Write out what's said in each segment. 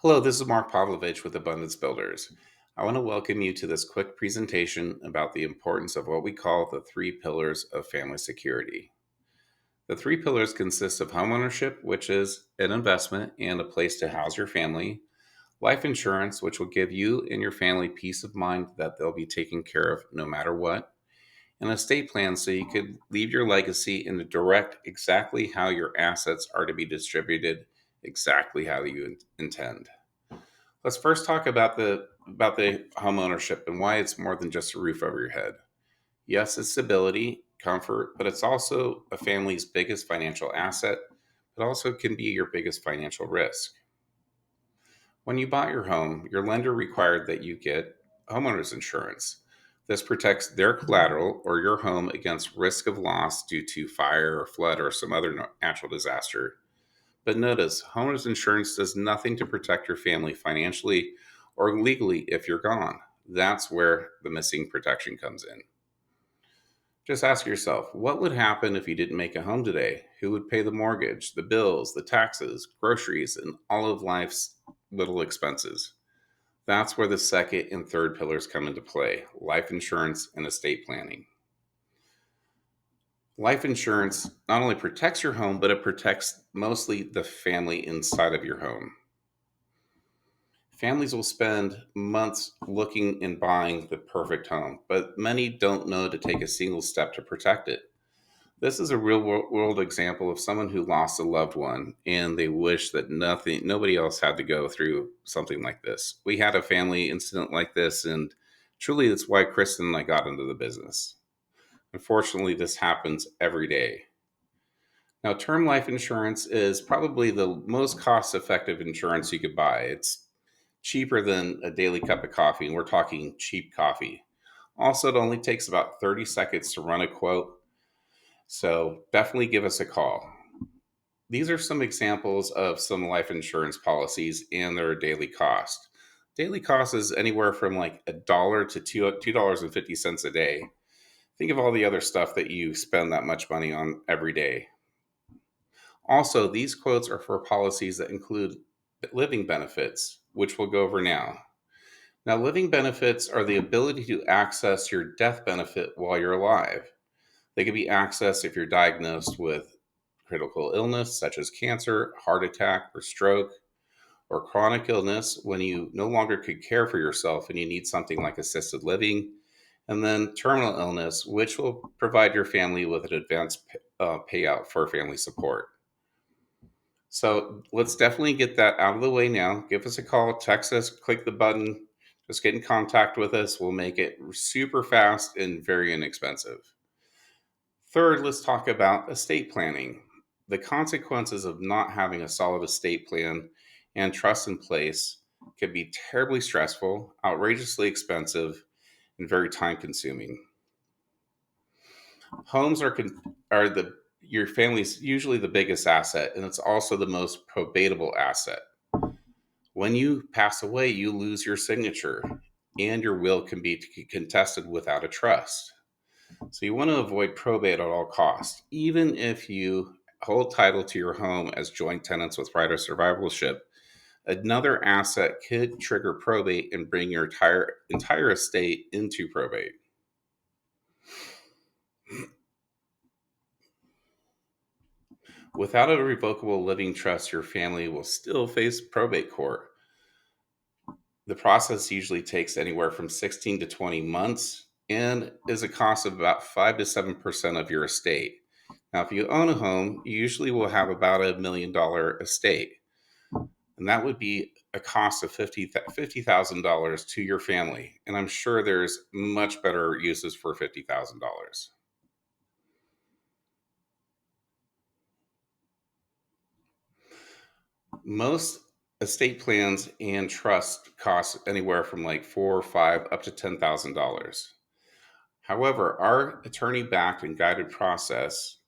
Hello, this is Mark Pavlovich with Abundance Builders. I want to welcome you to this quick presentation about the importance of what we call the three pillars of family security. The three pillars consist of homeownership, which is an investment and a place to house your family, life insurance, which will give you and your family peace of mind that they'll be taken care of no matter what, and estate plan so you could leave your legacy and direct exactly how your assets are to be distributed exactly how you intend. Let's first talk about the home ownership and why it's more than just a roof over your head. Yes, it's stability, comfort, but it's also a family's biggest financial asset. It also can be your biggest financial risk. When you bought your home, your lender required that you get homeowners insurance. This protects their collateral or your home against risk of loss due to fire or flood or some other natural disaster. But notice, homeowners insurance does nothing to protect your family financially or legally if you're gone. That's where the missing protection comes in. Just ask yourself, what would happen if you didn't make it home today? Who would pay the mortgage, the bills, the taxes, groceries, and all of life's little expenses? That's where the second and third pillars come into play: life insurance and estate planning. Life insurance not only protects your home, but it protects mostly the family inside of your home. Families will spend months looking and buying the perfect home, but many don't know to take a single step to protect it. This is a real world example of someone who lost a loved one and they wish that nobody else had to go through something like this. We had a family incident like this, and truly that's why Kristen and I got into the business. Unfortunately, this happens every day. Now, term life insurance is probably the most cost effective insurance you could buy. It's cheaper than a daily cup of coffee, and we're talking cheap coffee. Also, it only takes about 30 seconds to run a quote, so definitely give us a call. These are some examples of some life insurance policies and their daily cost. Daily cost is anywhere from like $1 to $2.50 a day. Think of all the other stuff that you spend that much money on every day. Also, these quotes are for policies that include living benefits, which we'll go over now. Now, living benefits are the ability to access your death benefit while you're alive. They can be accessed if you're diagnosed with critical illness, such as cancer, heart attack, or stroke, or chronic illness when you no longer could care for yourself and you need something like assisted living, and then terminal illness, which will provide your family with an advanced payout for family support. So let's definitely get that out of the way now. Give us a call, text us, click the button, just get in contact with us. We'll make it super fast and very inexpensive. Third, let's talk about estate planning. The consequences of not having a solid estate plan and trust in place can be terribly stressful, outrageously expensive, and very time consuming. Homes are the your family's usually the biggest asset, and it's also the most probatable asset. When you pass away, you lose your signature, and your will can be contested without a trust. So you want to avoid probate at all costs, even if you hold title to your home as joint tenants with right of survivalship. Another asset could trigger probate and bring your entire estate into probate. Without a revocable living trust, your family will still face probate court. The process usually takes anywhere from 16 to 20 months and is a cost of about 5 to 7% of your estate. Now, if you own a home, you usually will have about $1 million estate, and that would be a cost of $50,000 to your family. And I'm sure there's much better uses for $50,000. Most estate plans and trust cost anywhere from like 4 or 5 up to $10,000. However, our attorney backed and guided process,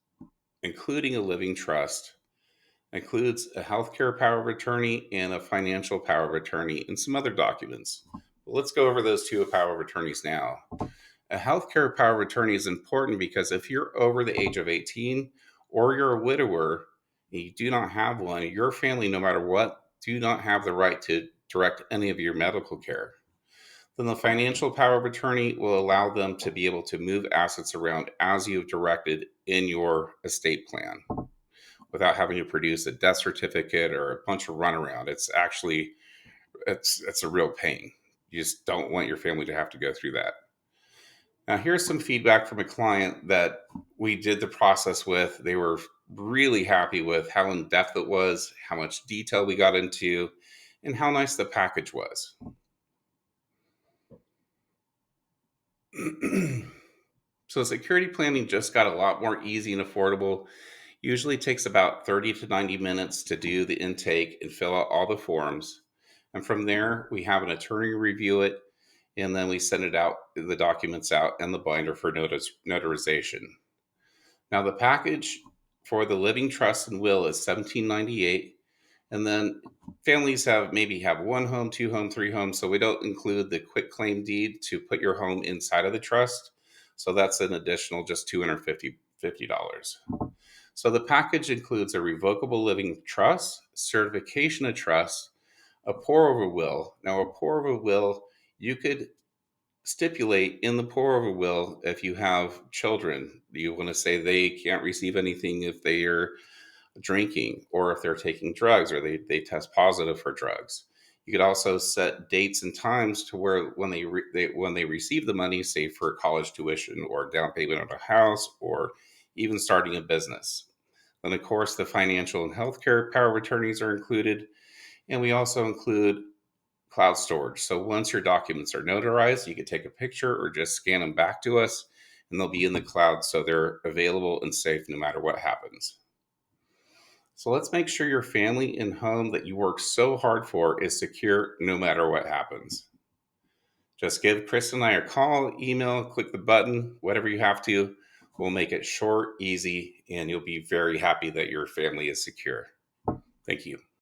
including a living trust, includes a healthcare power of attorney and a financial power of attorney and some other documents. But let's go over those two power of attorneys now. A healthcare power of attorney is important because if you're over the age of 18 or you're a widower and you do not have one, your family, no matter what, do not have the right to direct any of your medical care. Then the financial power of attorney will allow them to be able to move assets around as you've directed in your estate plan without having to produce a death certificate or a bunch of runaround. It's a real pain. You just don't want your family to have to go through that. Now, here's some feedback from a client that we did the process with. They were really happy with how in depth it was, how much detail we got into, and how nice the package was. So, security planning just got a lot more easy and affordable. Usually takes about 30 to 90 minutes to do the intake and fill out all the forms. And from there, we have an attorney review it, and then we send it out, the documents out, and the binder for notarization. Now, the package for the living trust and will is $17.98, and then families have one home, two home, three homes, so we don't include the quick claim deed to put your home inside of the trust. So that's an additional just $250. So the package includes a revocable living trust, certification of trust, a pour over will. Now, a pour over will, you could stipulate in the pour over will if you have children, you want to say they can't receive anything if they are drinking or if they're taking drugs or they test positive for drugs. You could also set dates and times to where when when they receive the money, say for college tuition or down payment on a house or even starting a business. Then, of course, the financial and healthcare power of attorneys are included, and we also include cloud storage. So once your documents are notarized, you can take a picture or just scan them back to us, and they'll be in the cloud so they're available and safe no matter what happens. So let's make sure your family and home that you work so hard for is secure no matter what happens. Just give Chris and I a call, email, click the button, whatever you have to. We'll make it short, easy, and you'll be very happy that your family is secure. Thank you.